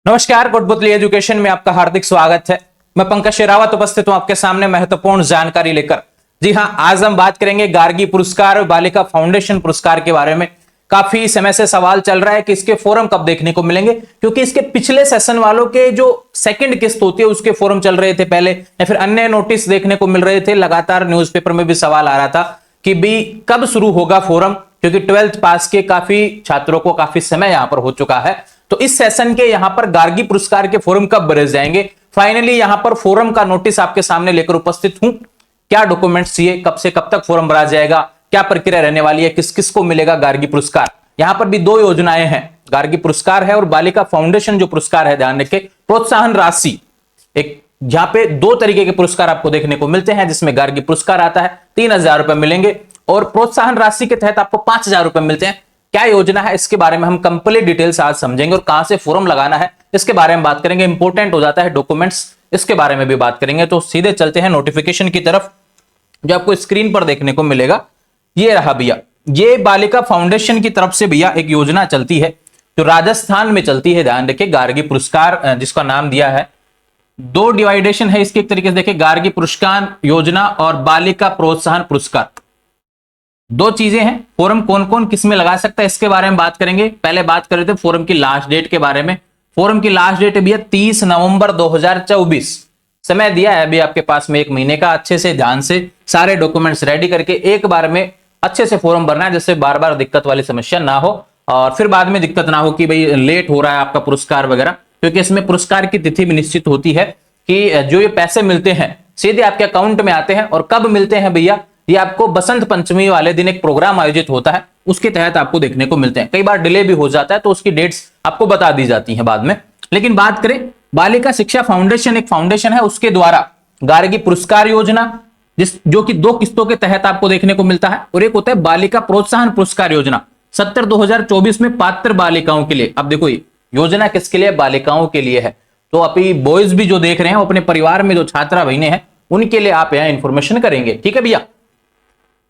नमस्कार, गुटबुतली एजुकेशन में आपका हार्दिक स्वागत है। मैं पंकज शेरावत उपस्थित हूं आपके सामने महत्वपूर्ण जानकारी लेकर। जी हां, आज हम बात करेंगे गार्गी पुरस्कार और बालिका फाउंडेशन पुरस्कार के बारे में। काफी समय से सवाल चल रहा है कि इसके फोरम कब देखने को मिलेंगे, क्योंकि इसके पिछले सेशन वालों के जो सेकंड किस्त होती है उसके फोरम चल रहे थे पहले, या फिर अन्य नोटिस देखने को मिल रहे थे। लगातार न्यूज़पेपर में भी सवाल आ रहा था कि भी कब शुरू होगा फोरम, क्योंकि 12th पास के काफी छात्रों को काफी समय यहां पर हो चुका है। तो इस सेशन के यहां पर गार्गी पुरस्कार के फोरम कब भरे जाएंगे, फाइनली यहां पर फोरम का नोटिस आपके सामने लेकर उपस्थित हूं। क्या डॉक्यूमेंट्स चाहिए, कब से कब तक फोरम भरा जाएगा, क्या प्रक्रिया रहने वाली है, किस किस को मिलेगा गार्गी पुरस्कार। यहां पर भी दो योजनाएं हैं, गार्गी पुरस्कार है और बालिका फाउंडेशन जो पुरस्कार है। ध्यान रखें, प्रोत्साहन राशि एक जहां पे दो तरीके के पुरस्कार आपको देखने को मिलते हैं, जिसमें गार्गी पुरस्कार आता है 3,000 रुपए मिलेंगे और प्रोत्साहन राशि के तहत आपको 5,000 रुपए मिलते हैं। क्या योजना है, इसके बारे में हम कंप्लीट डिटेल्स आज समझेंगे और कहां से फॉर्म लगाना है इसके बारे में बात करेंगे। इंपॉर्टेंट हो जाता है डॉक्यूमेंट्स, इसके बारे में भी बात करेंगे। तो सीधे चलते हैं नोटिफिकेशन की तरफ, जो आपको स्क्रीन पर देखने को मिलेगा। ये रहा भैया, ये बालिका फाउंडेशन की तरफ से भैया एक योजना चलती है जो राजस्थान में चलती है। ध्यान रखिए, गार्गी पुरस्कार जिसका नाम दिया है, दो डिवाइडेशन है इसके एक तरीके से देखिए, गार्गी पुरस्कार योजना और बालिका प्रोत्साहन पुरस्कार, दो चीजें हैं। फोरम कौन कौन किस में लगा सकता है इसके बारे में बात करेंगे। पहले बात कर रहे थे फोरम की लास्ट डेट के बारे में। फोरम की लास्ट डेट भी है 30 नवंबर 2024। समय दिया है अभी आपके पास में 1 महीने का। अच्छे से ध्यान से सारे डॉक्यूमेंट्स रेडी करके एक बार में अच्छे से फॉर्म भरना है, जिससे बार बार दिक्कत वाली समस्या ना हो और फिर बाद में दिक्कत ना हो कि भाई लेट हो रहा है आपका पुरस्कार वगैरह। क्योंकि इसमें पुरस्कार की तिथि भी निश्चित होती है कि जो ये पैसे मिलते हैं सीधे आपके अकाउंट में आते हैं। और कब मिलते हैं भैया, ये आपको बसंत पंचमी वाले दिन एक प्रोग्राम आयोजित होता है, उसके तहत आपको देखने को मिलते हैं। कई बार डिले भी हो जाता है तो उसकी डेट्स आपको बता दी जाती हैं बाद में। लेकिन बात करें बालिका शिक्षा फाउंडेशन, एक फाउंडेशन है, उसके द्वारा गार्गी पुरस्कार योजना जो कि 2 किस्तों के तहत आपको देखने को मिलता है, और एक होता है बालिका प्रोत्साहन पुरस्कार योजना 70/2024 में पात्र बालिकाओं के लिए। अब देखो, योजना किसके लिए, बालिकाओं के लिए है। तो अभी बॉयज भी जो देख रहे हैं, अपने परिवार में जो छात्रा बहनें हैं उनके लिए आप यहां इंफॉर्मेशन करेंगे। ठीक है भैया,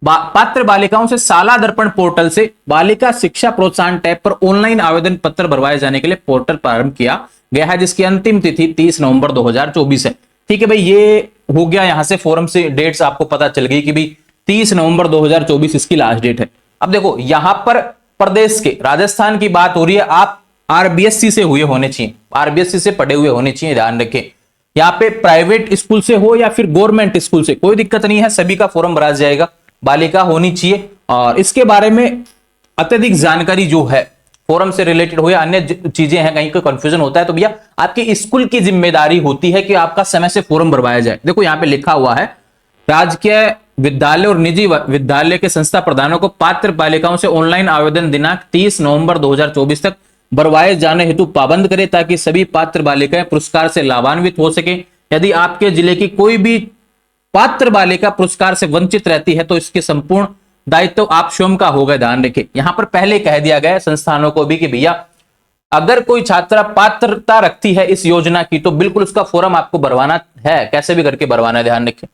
पात्र बालिकाओं से साला दर्पण पोर्टल से बालिका शिक्षा प्रोत्साहन टैब पर ऑनलाइन आवेदन पत्र भरवाए जाने के लिए पोर्टल प्रारंभ किया गया है, जिसकी अंतिम तिथि 30 नवंबर 2024 है। ठीक है भाई, ये हो गया, यहां से फोरम से डेट्स आपको पता चल गई कि भाई 30 नवंबर 2024 इसकी लास्ट डेट है। अब देखो, यहां पर प्रदेश के राजस्थान की बात हो रही है, आप आरबीएससी से हुए होने चाहिए, आरबीएससी से पढ़े हुए होने चाहिए। ध्यान रखें, यहाँ पे प्राइवेट स्कूल से हो या फिर गवर्नमेंट स्कूल से, कोई दिक्कत नहीं है, सभी का फॉर्म भरा जाएगा। बालिका होनी चाहिए और इसके बारे में अत्यधिक जानकारी जो है फोरम से रिलेटेड हो या अन्य चीजें हैं, कहीं कोई कंफ्यूजन होता है तो भैया आपकी स्कूल की जिम्मेदारी होती है कि आपका समय से फॉर्म भरवाया जाए। देखो यहाँ पे लिखा हुआ है, राजकीय विद्यालय और निजी विद्यालय के संस्था प्रधानों को पात्र बालिकाओं से ऑनलाइन आवेदन दिनांक 30 नवंबर 2024 तक भरवाए जाने हेतु पाबंद करे, ताकि सभी पात्र बालिकाएं पुरस्कार से लाभान्वित हो सके। यदि आपके जिले की कोई भी पात्र बालिका पुरस्कार से वंचित रहती है तो इसके संपूर्ण दायित्व आप स्वयं का होगा। ध्यान रखें, यहां पर पहले कह दिया गया है संस्थानों को भी कि भैया अगर कोई छात्रा पात्रता रखती है इस योजना की तो बिल्कुल उसका फॉर्म आपको भरवाना है, कैसे भी करके भरवाना है। ध्यान रखें,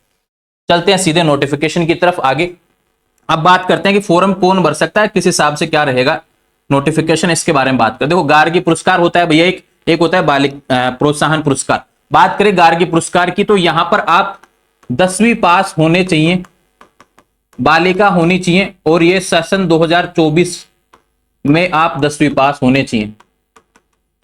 चलते हैं सीधे नोटिफिकेशन की तरफ आगे। अब बात करते हैं कि फॉर्म कौन भर सकता है, किस हिसाब से क्या रहेगा नोटिफिकेशन, इसके बारे में बात करें। देखो, गार्गी पुरस्कार होता है भैया, एक होता है बालिका प्रोत्साहन पुरस्कार। बात करें गार्गी पुरस्कार की तो यहां पर आप 10वीं पास होने चाहिए, बालिका होनी चाहिए, और ये सेशन 2024 में आप 10वीं पास होने चाहिए।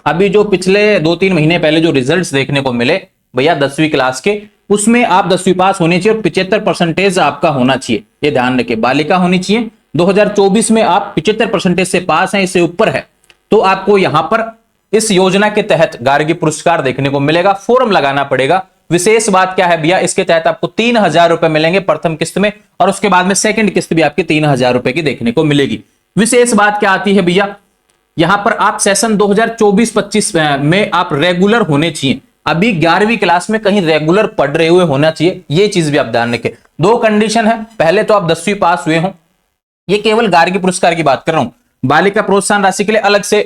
अभी जो पिछले 2-3 महीने पहले जो रिजल्ट्स देखने को मिले भैया 10वीं क्लास के, उसमें आप 10वीं पास होने चाहिए और 75% आपका होना चाहिए। ये ध्यान रखें, बालिका होनी चाहिए। 2024 में आप 75% से पास हैं, इससे ऊपर है तो आपको यहां पर इस योजना के तहत गार्गी पुरस्कार देखने को मिलेगा। फॉर्म लगाना पड़ेगा। विशेष बात क्या है भैया, इसके तहत आपको 3,000 रुपए मिलेंगे प्रथम किस्त में, और उसके बाद में सेकंड किस्त भी आपकी 3,000 रुपए की देखने को मिलेगी। विशेष बात क्या आती है भैया, यहां पर आप सेशन 2024-25 में आप रेगुलर होने चाहिए। अभी 11वीं क्लास में कहीं रेगुलर पढ़ रहे हुए होना चाहिए, ये चीज भी आप ध्यान रखें। 2 कंडीशन है, पहले तो आप 10वीं पास हुए हो, ये केवल गार्गी पुरस्कार की बात कर रहा हूं। बालिका प्रोत्साहन राशि के लिए अलग से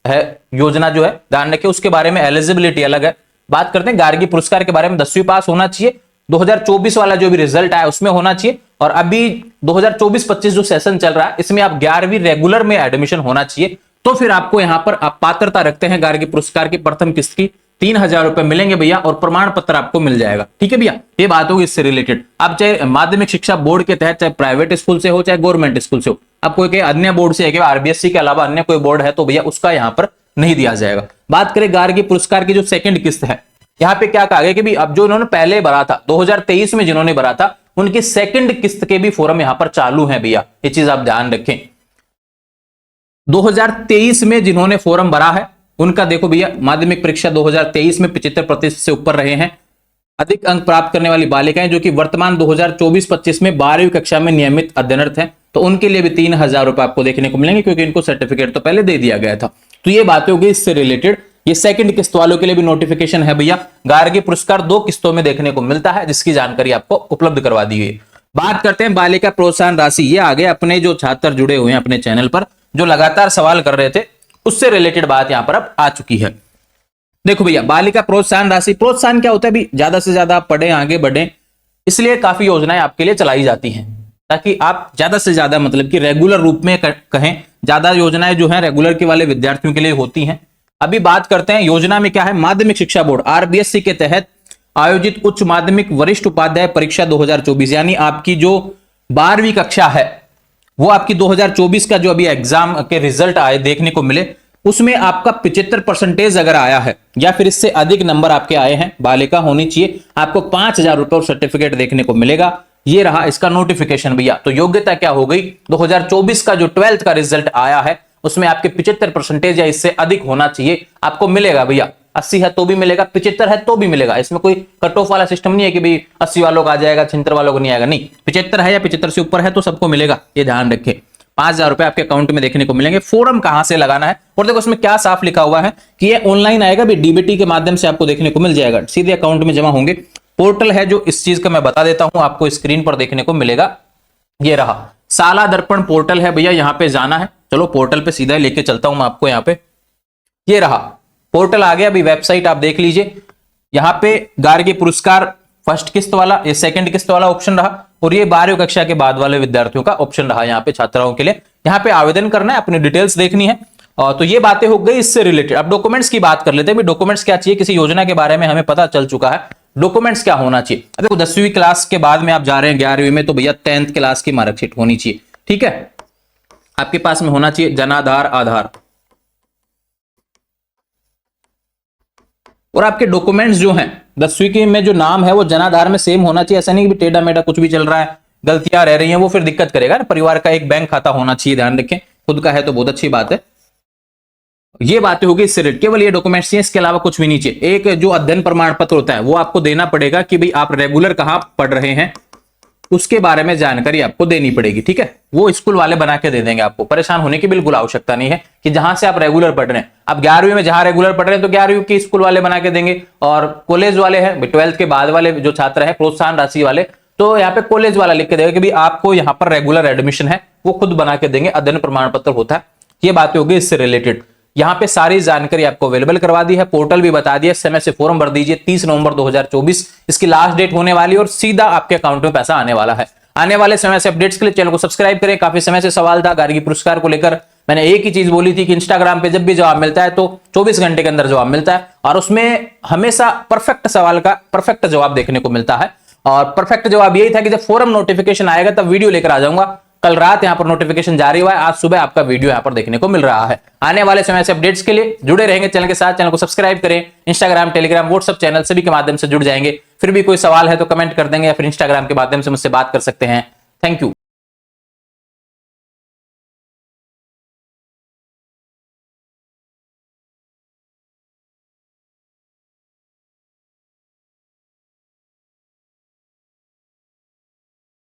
है योजना जो है, ध्यान रखें, उसके बारे में एलिजिबिलिटी अलग है। बात करते हैं गार्गी पुरस्कार के बारे में, 10वीं पास होना चाहिए, 2024 वाला जो भी रिजल्ट आया उसमें होना चाहिए, और अभी 2024-25 जो सेशन चल रहा है इसमें आप 11वीं रेगुलर में एडमिशन होना चाहिए। तो फिर आपको यहां पर आप पात्रता रखते हैं गार्गी पुरस्कार की प्रथम किस्त की 3,000 रुपए मिलेंगे भैया, और प्रमाण पत्र आपको मिल जाएगा। ठीक है भैया, ये बात होगी इससे रिलेटेड। आप चाहे माध्यमिक शिक्षा बोर्ड के तहत, चाहे प्राइवेट स्कूल से हो, चाहे गवर्नमेंट स्कूल से हो, आप कोई अन्य बोर्ड से है, आरबीएससी के अलावा अन्य कोई बोर्ड है तो भैया उसका यहां पर नहीं दिया जाएगा। बात करें गार्गी पुरस्कार की जो सेकंड किस्त है, यहां पे क्या कहा गया कि भी अब जो इन्होंने पहले भरा था 2023 में, जिन्होंने भरा था उनकी सेकंड किस्त के भी फॉर्म यहां पर चालू हैं भैया, ये चीज आप ध्यान रखें। 2023 में जिन्होंने फॉर्म भरा है उनका देखो भैया, माध्यमिक परीक्षा 2023 में 75% से ऊपर रहे हैं, अधिक अंक प्राप्त करने वाली बालिकाएं जो कि वर्तमान 2024-25 में 12वीं कक्षा में नियमित अध्ययनरत हैं, तो उनके लिए भी 3,000 रुपए आपको देखने को मिलेंगे, क्योंकि इनको सर्टिफिकेट तो पहले दे दिया गया था। तो ये बातें होगी इससे रिलेटेड। ये सेकंड किस्त वालों के लिए भी नोटिफिकेशन है भैया। गार्गी पुरस्कार 2 किस्तों में देखने को मिलता है, जिसकी जानकारी आपको उपलब्ध करवा दी गई। बात करते हैं बालिका प्रोत्साहन राशि। ये आगे अपने जो छात्र जुड़े हुए हैं अपने चैनल पर, जो लगातार सवाल कर रहे थे, उससे रिलेटेड बात यहां पर अब आ चुकी है। देखो भैया, बालिका प्रोत्साहन राशि, प्रोत्साहन क्या होता है भी, ज्यादा से ज्यादा आप पढ़ें, आगे बढ़ें, इसलिए काफी योजनाएं आपके लिए चलाई जाती हैं, ताकि आप ज्यादा से ज्यादा मतलब कि रेगुलर रूप में कहें, ज्यादा योजनाएं जो हैं रेगुलर के वाले विद्यार्थियों के लिए होती हैं। अभी बात करते हैं योजना में क्या है। माध्यमिक शिक्षा बोर्ड आरबीएससी के तहत आयोजित उच्च माध्यमिक वरिष्ठ उपाध्याय परीक्षा 2024, यानी आपकी जो 12वीं कक्षा है वो आपकी 2024 का जो अभी एग्जाम के रिजल्ट आए देखने को मिले, उसमें आपका 75% अगर आया है या फिर इससे अधिक नंबर आपके आए हैं, बालिका होनी चाहिए, आपको 5,000 रुपए और सर्टिफिकेट देखने को मिलेगा। ये रहा इसका नोटिफिकेशन भैया। तो योग्यता क्या हो गई, 2024 का जो 12th का रिजल्ट आया है उसमें आपके 75% या इससे अधिक होना चाहिए, आपको मिलेगा भैया। 80 है तो भी मिलेगा, 75 है तो भी मिलेगा। इसमें कोई कट ऑफ वाला सिस्टम नहीं है कि भाई 80 वालों का आ जाएगा, 76 वालों को नहीं आएगा, नहीं, 75 है या 75 से ऊपर है तो सबको मिलेगा, ये ध्यान रखें। 5,000 रुपए आपके अकाउंट में देखने को मिलेंगे। फॉर्म कहां से लगाना है, और देखो इसमें क्या साफ लिखा हुआ है कि ये ऑनलाइन आएगा भी, डीबीटी के माध्यम से आपको देखने को मिल जाएगा, सीधे अकाउंट में जमा होंगे। पोर्टल है जो इस चीज का मैं बता देता हूं, आपको स्क्रीन पर देखने को मिलेगा, ये रहा शाला दर्पण पोर्टल है भैया, यहां पे जाना है। चलो पोर्टल पे सीधा लेके चलता हूं मैं आपको, यहां पे ये रहा पोर्टल आ गया। अभी वेबसाइट आप देख लीजिए, यहां पे गार्गी पुरस्कार फर्स्ट किस्त वाला, ये सेकंड किस्त वाला ऑप्शन रहा, और ये 12वीं कक्षा के बाद वाले विद्यार्थियों का ऑप्शन रहा यहाँ पे छात्राओं के लिए। यहाँ पे आवेदन करना है, अपनी डिटेल्स देखनी है। तो ये बातें हो गई इससे रिलेटेड। अब डॉक्यूमेंट्स की बात कर लेते हैं। डॉक्यूमेंट्स क्या चाहिए, किसी योजना के बारे में हमें पता चल चुका है, डॉक्यूमेंट्स क्या होना चाहिए। देखो 10वीं क्लास के बाद में आप जा रहे हैं 11वीं में, तो भैया 10th क्लास की मार्कशीट होनी चाहिए। ठीक है, आपके पास में होना चाहिए जनाधार, आधार, और आपके डॉक्यूमेंट्स जो हैं 10वीं के में जो नाम है वो जनाधार में सेम होना चाहिए। ऐसा नहीं कि टेढ़ा मेढ़ा कुछ भी चल रहा है, गलतियां रह रही हैं, वो फिर दिक्कत करेगा ना। परिवार का एक बैंक खाता होना चाहिए, ध्यान रखें। खुद का है तो बहुत अच्छी बात है। ये बातें होगी इससे रिलेटेड, केवल ये डॉक्यूमेंट्स चाहिए, इसके अलावा कुछ भी नहीं चाहिए। एक जो अध्ययन प्रमाण पत्र होता है वो आपको देना पड़ेगा कि भाई आप रेगुलर कहां पढ़ रहे हैं, उसके बारे में जानकारी आपको देनी पड़ेगी। ठीक है, वो स्कूल वाले बना के दे देंगे आपको, परेशान होने की बिल्कुल आवश्यकता नहीं है कि जहां से आप रेगुलर पढ़ रहे हैं। आप 11वीं में जहां रेगुलर पढ़ रहे हैं तो 11वीं के स्कूल वाले बना के देंगे, और कॉलेज वाले हैं 12th के बाद वाले जो छात्र हैं प्रोत्साहन राशि वाले, तो यहाँ पे कॉलेज वाला लिख के देगा कि भाई आपको यहाँ पर रेगुलर एडमिशन है, वो खुद बना के देंगे, अध्ययन प्रमाण पत्र होता है। ये बातें होगी इससे रिलेटेड। यहाँ पे सारी जानकारी आपको अवेलेबल करवा दी है, पोर्टल भी बता दिया, समय से फॉर्म भर दीजिए। 30 नवंबर 2024 इसकी लास्ट डेट होने वाली है, और सीधा आपके अकाउंट में पैसा आने वाला है। आने वाले समय से अपडेट्स के लिए चैनल को सब्सक्राइब करें। काफी समय से सवाल था गार्गी पुरस्कार को लेकर, मैंने एक ही चीज बोली थी कि इंस्टाग्राम पे जब भी जवाब मिलता है तो 24 घंटे के अंदर जवाब मिलता है, और उसमें हमेशा परफेक्ट सवाल का परफेक्ट जवाब देखने को मिलता है। और परफेक्ट जवाब यही था कि जब फॉर्म नोटिफिकेशन आएगा तब वीडियो लेकर आ जाऊंगा। कल रात यहां पर नोटिफिकेशन जारी हुआ है, आज सुबह आपका वीडियो यहां पर देखने को मिल रहा है। आने वाले समय से अपडेट्स के लिए जुड़े रहेंगे चैनल के साथ। चैनल को सब्सक्राइब करें, इंस्टाग्राम, टेलीग्राम, व्हाट्सएप चैनल सभी के माध्यम से जुड़ जाएंगे। फिर भी कोई सवाल है तो कमेंट कर देंगे, या फिर इंस्टाग्राम के माध्यम से मुझसे बात कर सकते हैं। Thank you.